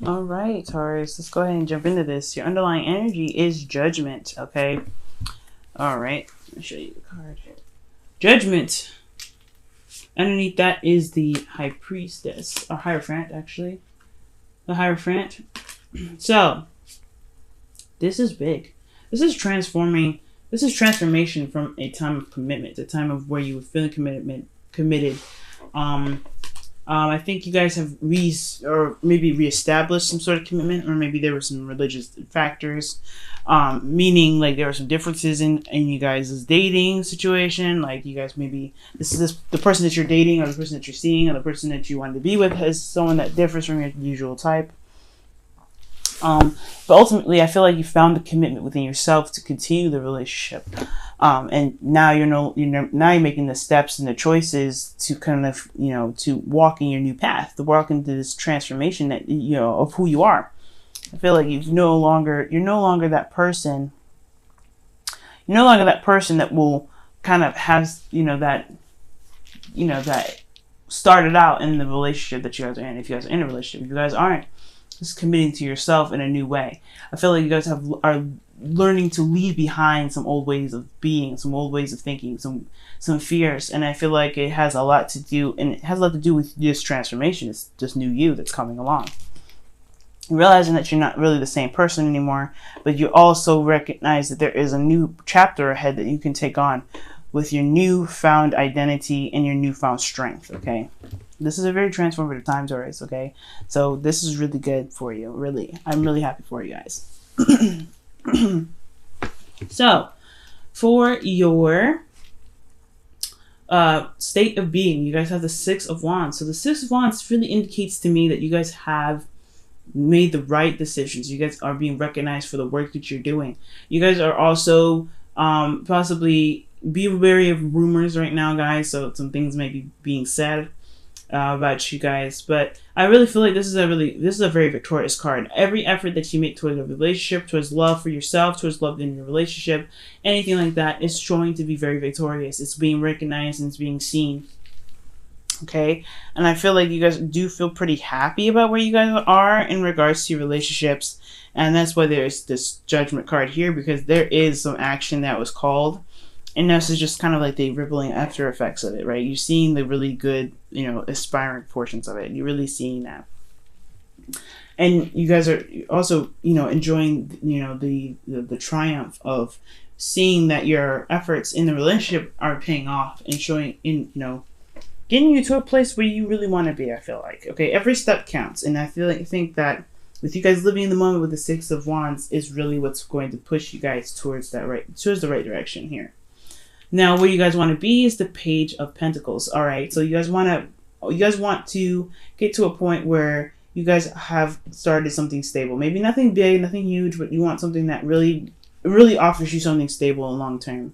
All right, Taurus, let's go ahead and jump into this. Your underlying energy is judgment, okay? All right, let me show you the card. Judgment. Underneath that is the High Priestess, or Hierophant, actually. The Hierophant. So, this is big. This is transforming. This is transformation from a time of commitment, a time of where you were feeling committed. Um, I think you guys have or maybe reestablished some sort of commitment, or maybe there were some religious factors, meaning like there were some differences in you guys' dating situation. Like you guys maybe the person that you're dating, or the person that you're seeing, or the person that you want to be with has someone that differs from your usual type. But ultimately, I feel like you found the commitment within yourself to continue the relationship, and now now you're making the steps and the choices to kind of to walk in your new path, to walk into this transformation that of who you are. I feel like you're no longer that person. You're no longer that person that will kind of have that started out in the relationship that you guys are in. If you guys are in a relationship, if you guys aren't, just committing to yourself in a new way. I feel like you guys are learning to leave behind some old ways of being, some old ways of thinking, some fears, and I feel like it has a lot to do, and it has a lot to do with this transformation. It's this new you that's coming along. Realizing that you're not really the same person anymore, but you also recognize that there is a new chapter ahead that you can take on with your newfound identity and your newfound strength. Okay. This is a very transformative time, Taurus, okay? So this is really good for you, really. I'm really happy for you guys. So, for your state of being, you guys have the Six of Wands. So the Six of Wands really indicates to me that you guys have made the right decisions. You guys are being recognized for the work that you're doing. You guys are also possibly be wary of rumors right now, guys. So some things may be being said about you guys, but I really feel like this is a very victorious card. Every effort that you make towards a relationship, towards love for yourself, towards love in your relationship, anything like that, is showing to be very victorious. It's being recognized and it's being seen. Okay, and I feel like you guys do feel pretty happy about where you guys are in regards to your relationships, and that's why there's this Judgment card here, because there is some action that was called. And this is just kind of like the rippling after effects of it, right? You're seeing the really good, aspiring portions of it. You're really seeing that. And you guys are also, enjoying, the triumph of seeing that your efforts in the relationship are paying off and showing getting you to a place where you really want to be, I feel like. Okay, every step counts. And I think that with you guys living in the moment with the Six of Wands is really what's going to push you guys towards the right direction here. Now, where you guys want to be is the Page of Pentacles. All right, so you guys want to get to a point where you guys have started something stable. Maybe nothing big, nothing huge, but you want something that really offers you something stable and long term.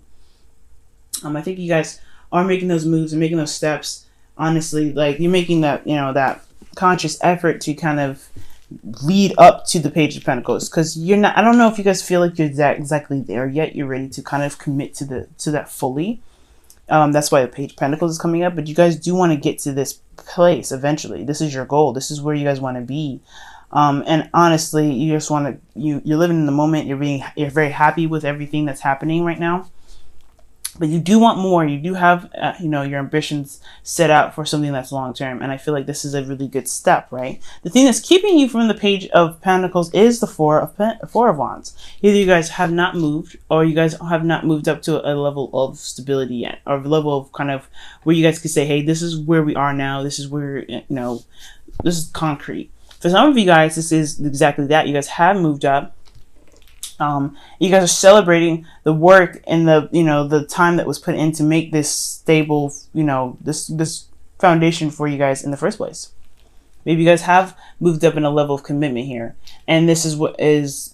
I think you guys are making those moves and making those steps. Honestly, like you're making that that conscious effort to kind of lead up to the Page of Pentacles, because you're not, I don't know if you guys feel like you're exactly there yet. You're ready to kind of commit to that fully. That's why the Page of Pentacles is coming up, but you guys do want to get to this place eventually. This is your goal. This is where you guys want to be. And honestly, you just want to, you're living in the moment. You're very happy with everything that's happening right now. But you do want more. You do have, your ambitions set out for something that's long term. And I feel like this is a really good step, right? The thing that's keeping you from the Page of Pentacles is the Four of Wands. Either you guys have not moved, or you guys have not moved up to a level of stability yet, or a level of kind of where you guys can say, hey, this is where we are now. This is where, this is concrete. For some of you guys, this is exactly that. You guys have moved up. You guys are celebrating the work and the time that was put in to make this stable, this foundation for you guys in the first place. Maybe you guys have moved up in a level of commitment here, and this is what is,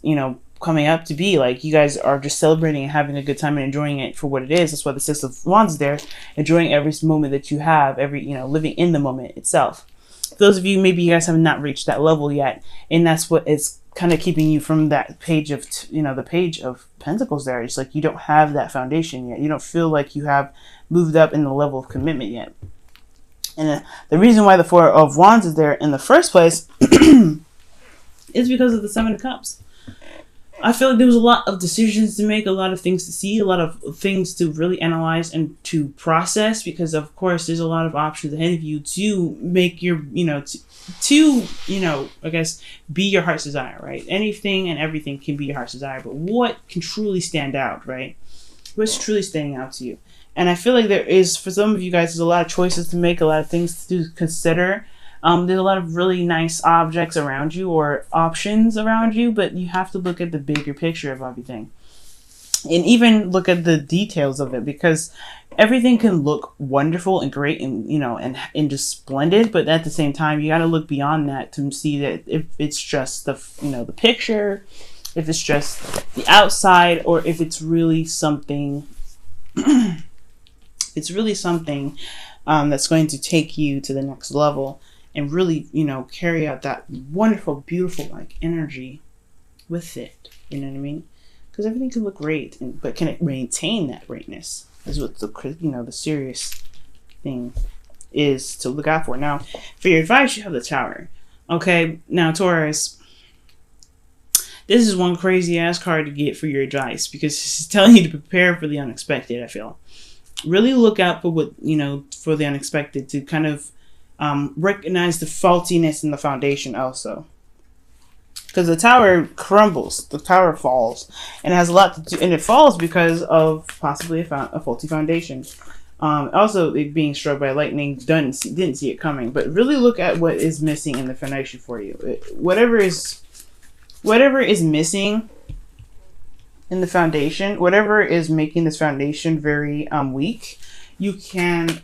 coming up to be like. You guys are just celebrating and having a good time and enjoying it for what it is. That's why the Six of Wands is there, enjoying every moment that you have, living in the moment itself. For those of you, maybe you guys have not reached that level yet, and that's what is kind of keeping you from that page of, the Page of Pentacles there. It's like you don't have that foundation yet. You don't feel like you have moved up in the level of commitment yet. And the reason why the Four of Wands is there in the first place is because of the Seven of Cups. I feel like there was a lot of decisions to make, a lot of things to see, a lot of things to really analyze and to process, because of course there's a lot of options ahead of you to make your, I guess, be your heart's desire, right? Anything and everything can be your heart's desire, but what can truly stand out, right? What's truly standing out to you? And I feel like there is, for some of you guys, there's a lot of choices to make, a lot of things to consider. There's a lot of really nice objects around you or options around you, but you have to look at the bigger picture of everything. And even look at the details of it, because everything can look wonderful and great and, and just splendid, but at the same time, you got to look beyond that to see that if it's just the picture, if it's just the outside, or if it's really something, that's going to take you to the next level. And really, carry out that wonderful, beautiful, energy with it. You know what I mean? Because everything can look great, but can it maintain that greatness? Is what the serious thing is to look out for. Now, for your advice, you have the Tower. Okay, now Taurus, this is one crazy ass card to get for your advice, because it's telling you to prepare for the unexpected. I feel really look out for what for the unexpected, to kind of recognize the faultiness in the foundation also. Because the Tower crumbles, the Tower falls, and it has a lot to do, and it falls because of possibly a faulty foundation. Also, it being struck by lightning, didn't see it coming. But really look at what is missing in the foundation for you. Whatever is missing in the foundation, whatever is making this foundation very weak, you can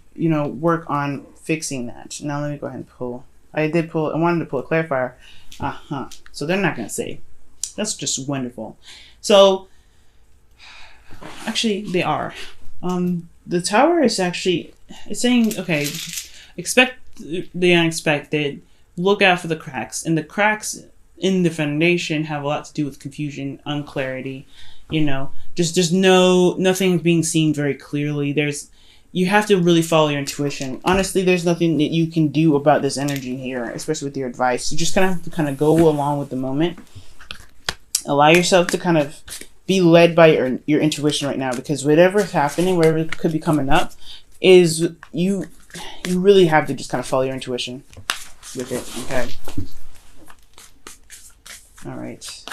work on fixing that. Now let me go ahead and pull. I wanted to pull a clarifier. So they're not going to say. That's just wonderful. So actually they are. The Tower is actually, it's saying, okay, expect the unexpected, look out for the cracks. And the cracks in the foundation have a lot to do with confusion, unclarity, just nothing being seen very clearly. You have to really follow your intuition. Honestly, there's nothing that you can do about this energy here, especially with your advice. You just have to go along with the moment. Allow yourself to kind of be led by your intuition right now, because whatever is happening, whatever could be coming up, is you really have to just kind of follow your intuition with it, okay? All right.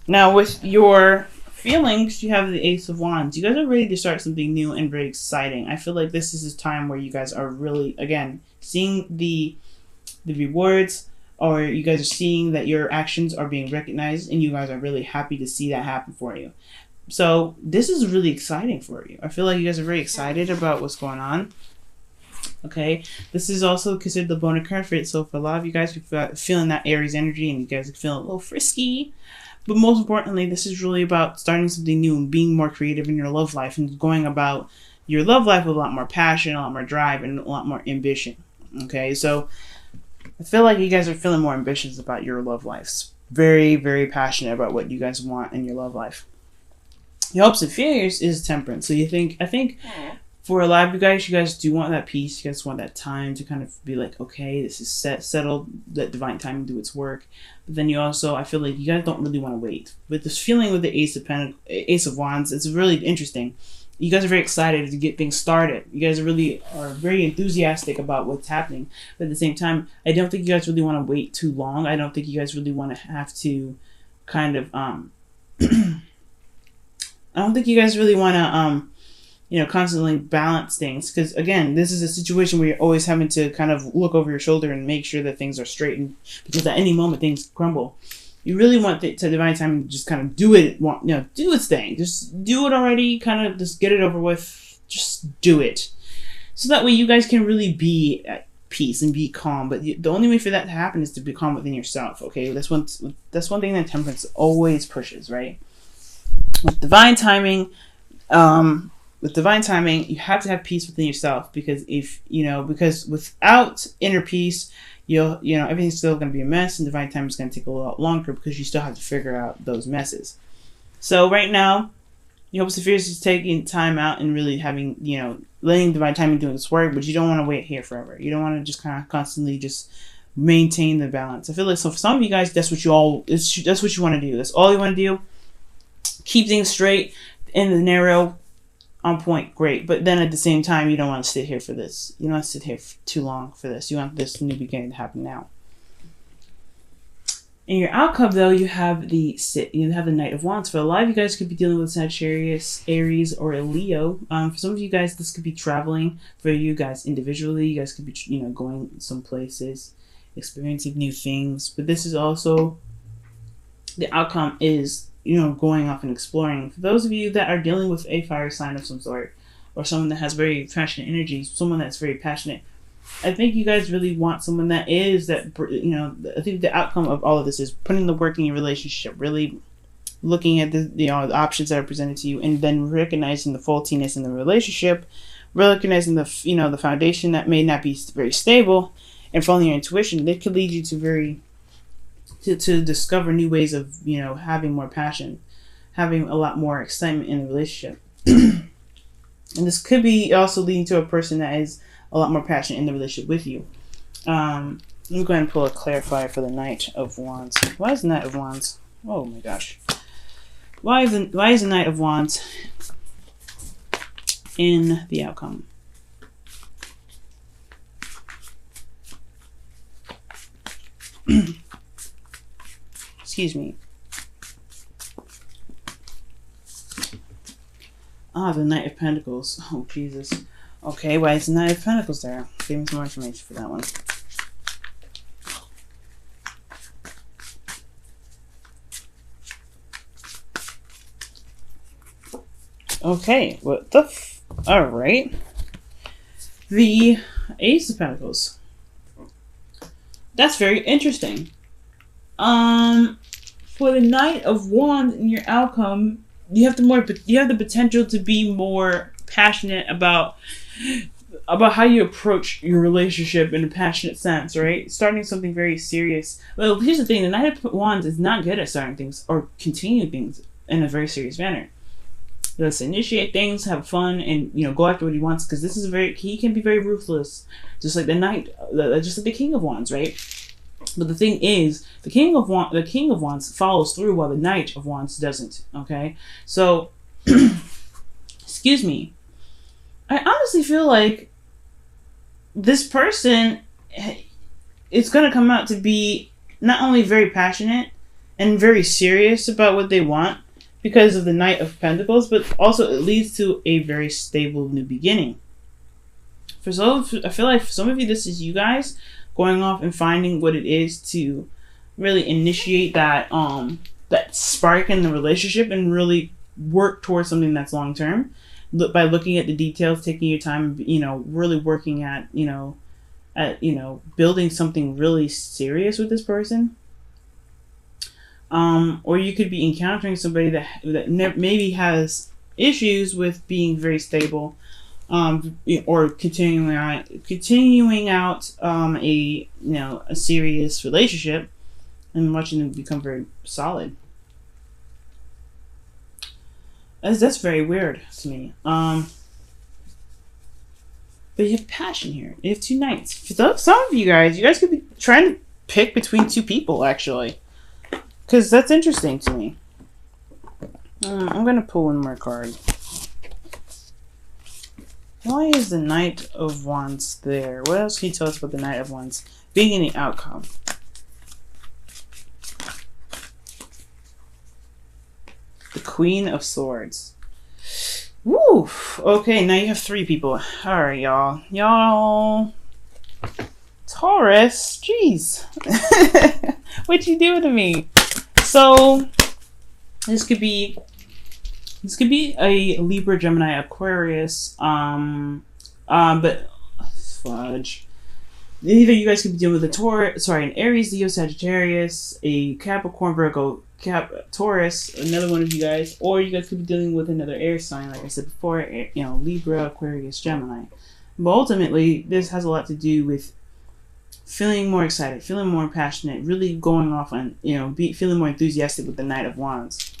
Now, with your feelings, you have the Ace of Wands. You guys are ready to start something new and very exciting. I feel like this is a time where you guys are really, again, seeing the rewards, or you guys are seeing that your actions are being recognized, and you guys are really happy to see that happen for you. So this is really exciting for you. I feel like you guys are very excited about what's going on. Okay, this is also considered the bonus card for it. So for a lot of you guys who are feeling that Aries energy, and you guys are feeling a little frisky, but most importantly, this is really about starting something new and being more creative in your love life, and going about your love life with a lot more passion, a lot more drive, and a lot more ambition. Okay, so I feel like you guys are feeling more ambitious about your love lives. Very, very passionate about what you guys want in your love life. Your hopes and fears is temperance. So I think for a lot of you guys do want that peace. You guys want that time to kind of be like, okay, this is settled, let divine timing do its work. But then I feel like you guys don't really want to wait. With this feeling with the Ace of Wands, it's really interesting. You guys are very excited to get things started. You guys are very enthusiastic about what's happening. But at the same time, I don't think you guys really want to wait too long. I don't think you guys really want to have to kind of, I don't think you guys really want to, constantly balance things. Because, again, this is a situation where you're always having to kind of look over your shoulder and make sure that things are straightened. Because at any moment, things crumble. You really want to divine time to just kind of do it, do its thing. Just do it already, kind of just get it over with. Just do it. So that way you guys can really be at peace and be calm. But the only way for that to happen is to be calm within yourself, okay? That's one thing that temperance always pushes, right? With divine timing, you have to have peace within yourself, because because without inner peace, everything's still going to be a mess, and divine timing is going to take a lot longer, because you still have to figure out those messes. So right now, your hopes and fears is taking time out and really having, letting divine timing do its work, but you don't want to wait here forever. You don't want to just kind of constantly just maintain the balance. I feel like, so for some of you guys, that's what you all, that's what you want to do. That's all you want to do. Keep things straight in the narrow, on point, great. But then at the same time, you don't want to sit here for this. You don't want to sit here for too long for this. You want this new beginning to happen now. In your outcome, though, you have the Knight of Wands. For a lot of you guys, could be dealing with Sagittarius, Aries, or a Leo. For some of you guys, this could be traveling. For you guys individually, you guys could be, going some places, experiencing new things. But this is also, the outcome is, going off and exploring. For those of you that are dealing with a fire sign of some sort, or someone that has very passionate energy, someone that's very passionate, I think you guys really want someone that is that, I think the outcome of all of this is putting the work in your relationship, really looking at the options that are presented to you, and then recognizing the faultiness in the relationship, recognizing the foundation that may not be very stable, and following your intuition. That could lead you to discover new ways of, having more passion, having a lot more excitement in the relationship. And this could be also leading to a person that is a lot more passionate in the relationship with you. Let me go ahead and pull a clarifier for the Knight of Wands. Why is the Knight of Wands? Oh my gosh. Why is the Knight of Wands in the outcome? Excuse me. The Knight of Pentacles. Oh, Jesus. Okay, why is the Knight of Pentacles there? Give me some more information for that one. Okay, what the alright. The Ace of Pentacles. That's very interesting. For the Knight of Wands in your outcome, you have the potential to be more passionate about how you approach your relationship in a passionate sense, right? Starting something very serious. Well, here's the thing: the Knight of Wands is not good at starting things or continuing things in a very serious manner. Let's initiate things, have fun, and go after what he wants, because he can be very ruthless, just like just like the King of Wands, right? But the thing is, the King of Wands follows through while the Knight of Wands doesn't. Okay, so excuse me. I honestly feel like this person is going to come out to be not only very passionate and very serious about what they want because of the Knight of Pentacles, but also it leads to a very stable new beginning. I feel like for some of you, this is you guys going off and finding what it is to really initiate that spark in the relationship and really work towards something that's long term. By looking at the details, taking your time, really working at building something really serious with this person. Or you could be encountering somebody that maybe has issues with being very stable, or continuing out a serious relationship and watching them become very solid. That's very weird to me. But you have passion here. You have two knights. For some of you guys could be trying to pick between two people, actually. Because that's interesting to me. I'm going to pull one more card. Why is the Knight of Wands there? What else can you tell us about the Knight of Wands being in the outcome? The Queen of Swords. Woo! Okay, now you have three people. Alright, y'all. Y'all. Taurus. Jeez. What you doing to me? So, this could be a Libra, Gemini, Aquarius. But fudge. Either you guys could be dealing with an Aries, Leo, Sagittarius, a Capricorn, Virgo, Taurus, another one of you guys, or you guys could be dealing with another air sign, like I said before, Libra, Aquarius, Gemini. But ultimately, this has a lot to do with feeling more excited, feeling more passionate, really going off on, feeling more enthusiastic with the Knight of Wands.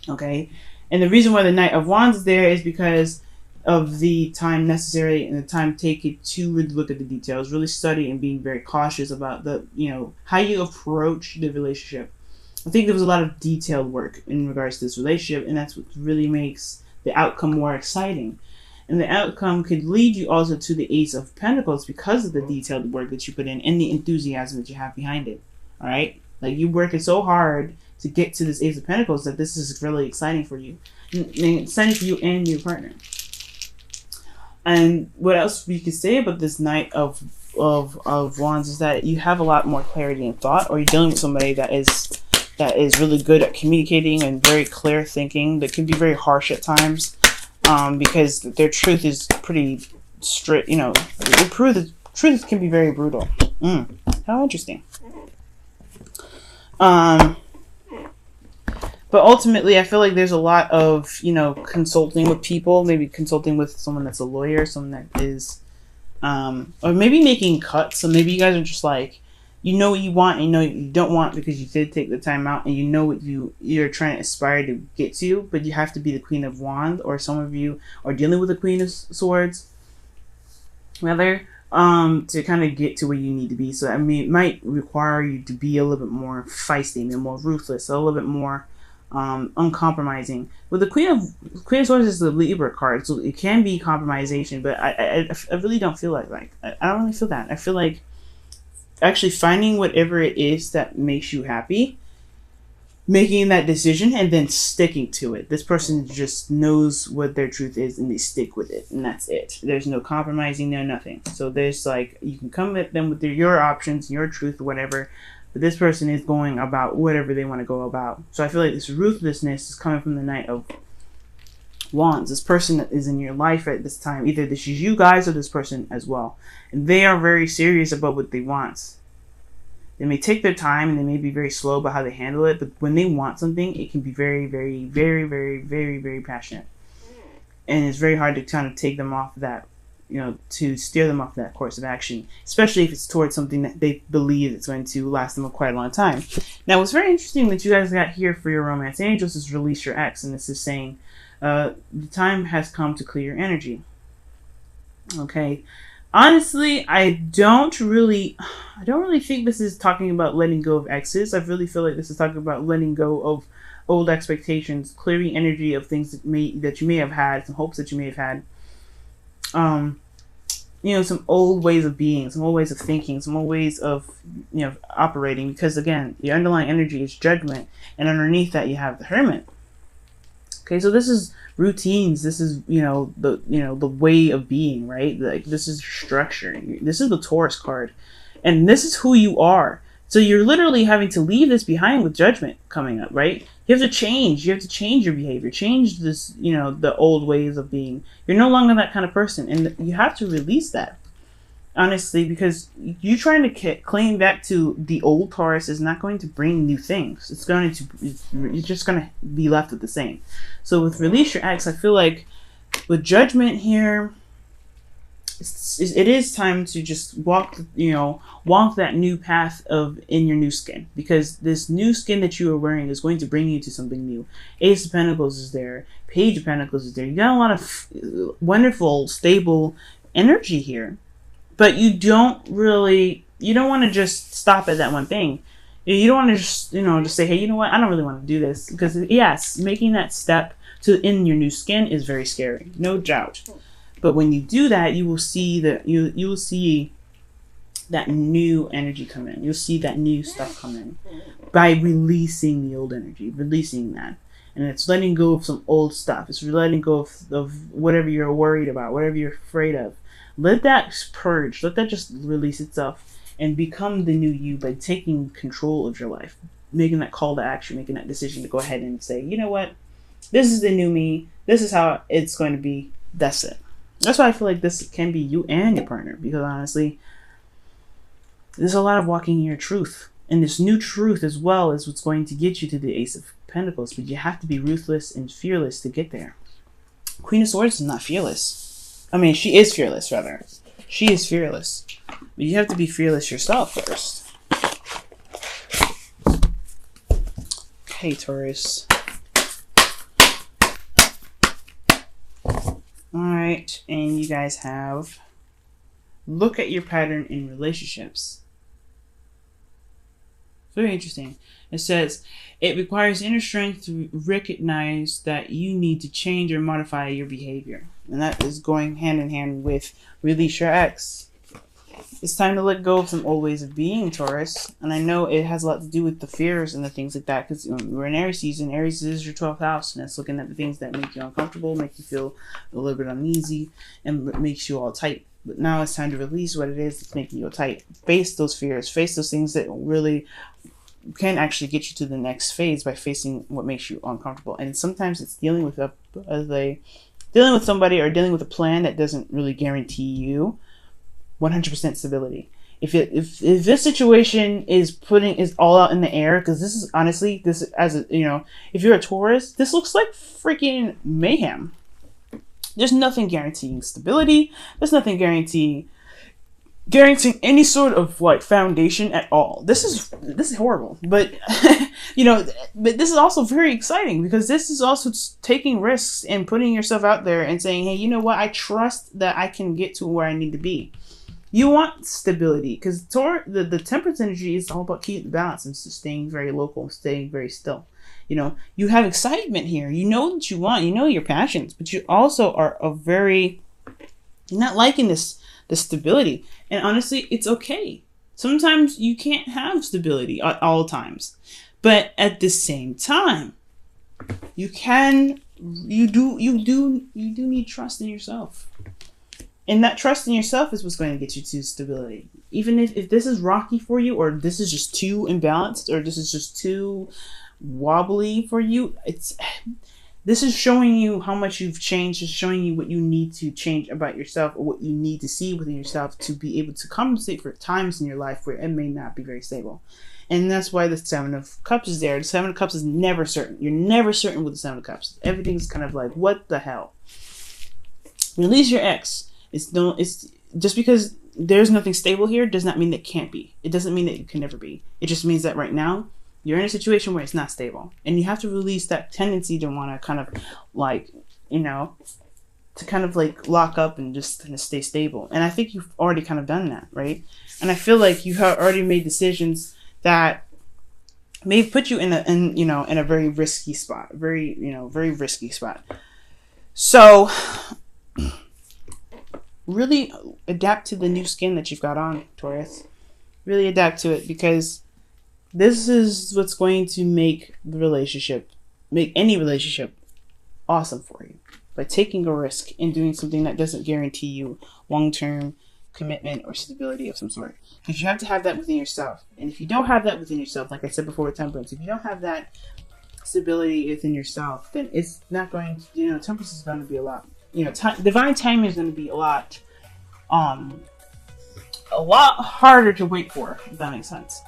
Okay? And the reason why the Knight of Wands is there is because of the time necessary and the time taken to really look at the details, really study and being very cautious about the, how you approach the relationship. I think there was a lot of detailed work in regards to this relationship, and that's what really makes the outcome more exciting. And the outcome could lead you also to the Ace of Pentacles because of the detailed work that you put in and the enthusiasm that you have behind it. All right? Like, you're working so hard to get to this Ace of Pentacles that this is really exciting for you. And exciting for you and your partner. And what else we could say about this Knight of Wands is that you have a lot more clarity in thought, or you're dealing with somebody that is really good at communicating and very clear thinking. That can be very harsh at times, because their truth is pretty strict. The truth can be very brutal. How interesting. But ultimately, I feel like there's a lot of, consulting with people, maybe consulting with someone that's a lawyer, someone that is, or maybe making cuts. So maybe you guys are just like, you know what you want and you know what you don't want because you did take the time out and you know what you're trying to aspire to get to, but you have to be the Queen of Wands, or some of you are dealing with the Queen of Swords, rather, to kind of get to where you need to be. So, I mean, it might require you to be a little bit more feisty, a more ruthless, a little bit more uncompromising. With the Queen of Swords is the Libra card, so it can be compromisation, but I really don't feel like I don't really feel that. I feel like actually finding whatever it is that makes you happy, making that decision, and then sticking to it. This person just knows what their truth is and they stick with it, and that's it. There's no compromising, no nothing. So there's like, you can come at them with your options, your truth, whatever, but this person is going about whatever they want to go about. So I feel like this ruthlessness is coming from the Knight of Wands. This person that is in your life at this time, either this is you guys or this person as well, and they are very serious about what they want. They may take their time and they may be very slow about how they handle it, but when they want something, it can be very, very, very, very, very, very passionate, and it's very hard to kind of take them off that, to steer them off that course of action, especially if it's towards something that they believe it's going to last them quite a long time. Now, what's very interesting that you guys got here for your romance angels is release your ex, and this is saying the time has come to clear your energy. Okay, honestly, I don't really think this is talking about letting go of exes. I really feel like this is talking about letting go of old expectations, clearing energy of things that you may have had, some hopes that you may have had. Some old ways of being, some old ways of thinking, some old ways of, operating, because again, the underlying energy is judgment, and underneath that you have the Hermit. Okay, so this is routines. This is, the way of being, right? Like, this is structure. This is the Taurus card, and this is who you are. So you're literally having to leave this behind with Judgment coming up, right? You have to change. You have to change your behavior. Change this, the old ways of being. You're no longer that kind of person, and you have to release that, honestly, because you trying to claim back to the old Taurus is not going to bring new things. You're just going to be left with the same. So with release your ex, I feel like with Judgment here, it is time to just walk that new path in your new skin, because this new skin that you are wearing is going to bring you to something new. Ace of Pentacles is there. Page of Pentacles is there. You got a lot of wonderful, stable energy here, but you don't want to just stop at that one thing. You don't want to just say, hey, you know what? I don't really want to do this, because yes, making that step in your new skin is very scary, no doubt. But when you do that, you will see that you will see that new energy come in. You'll see that new stuff come in by releasing the old energy, releasing that. And it's letting go of some old stuff. It's letting go of whatever you're worried about, whatever you're afraid of. Let that purge. Let that just release itself and become the new you by taking control of your life, making that call to action, making that decision to go ahead and say, you know what? This is the new me. This is how it's going to be. That's it. That's why I feel like this can be you and your partner, because honestly, there's a lot of walking in your truth. And this new truth as well is what's going to get you to the Ace of Pentacles, but you have to be ruthless and fearless to get there. Queen of Swords is not fearless. I mean, she is fearless, rather. She is fearless. But you have to be fearless yourself first. Okay, Taurus. All right, and you guys have look at your pattern in relationships. Very interesting. It says it requires inner strength to recognize that you need to change or modify your behavior, and that is going hand in hand with release your ex. It's time to let go of some old ways of being, Taurus. And I know it has a lot to do with the fears and the things like that, because we're in Aries season. Aries is your 12th house, and it's looking at the things that make you uncomfortable, make you feel a little bit uneasy, and makes you all tight. But now it's time to release what it is that's making you tight. Face those fears. Face those things that really can actually get you to the next phase by facing what makes you uncomfortable. And sometimes it's dealing with dealing with somebody or dealing with a plan that doesn't really guarantee you 100% stability. If this situation is all out in the air, because this is honestly, this as a, if you're a Taurus, this looks like freaking mayhem. There's nothing guaranteeing stability. There's nothing guaranteeing any sort of like foundation at all. This is horrible, but but this is also very exciting, because this is also taking risks and putting yourself out there and saying, hey, you know what, I trust that I can get to where I need to be. You want stability, because the Temperance energy is all about keeping the balance and staying very local, staying very still. You have excitement here. You know what you want. You know your passions, but you also are you're not liking this stability. And honestly, it's okay. Sometimes you can't have stability at all times, but at the same time, you do need trust in yourself. And that trust in yourself is what's going to get you to stability. Even if this is rocky for you, or this is just too imbalanced, or this is just too wobbly for you, this is showing you how much you've changed. It's showing you what you need to change about yourself, or what you need to see within yourself to be able to compensate for times in your life where it may not be very stable. And that's why the Seven of Cups is there. The Seven of Cups is never certain. You're never certain with the Seven of Cups. Everything's kind of like, what the hell? Release your ex. It's just because there's nothing stable here does not mean that it can't be. It doesn't mean that it can never be. It just means that right now you're in a situation where it's not stable, and you have to release that tendency to want to kind of like, to kind of like lock up and just kind of stay stable. And I think you've already kind of done that, right? And I feel like you have already made decisions that may put you in a very risky spot, very risky spot. So really adapt to the new skin that you've got on, Taurus. Really adapt to it, because this is what's going to make any relationship awesome for you. By taking a risk and doing something that doesn't guarantee you long-term commitment or stability of some sort. Because you have to have that within yourself. And if you don't have that within yourself, like I said before with Temperance, if you don't have that stability within yourself, then it's not going to, Temperance is going to be a lot, divine timing is going to be a lot harder to wait for, if that makes sense.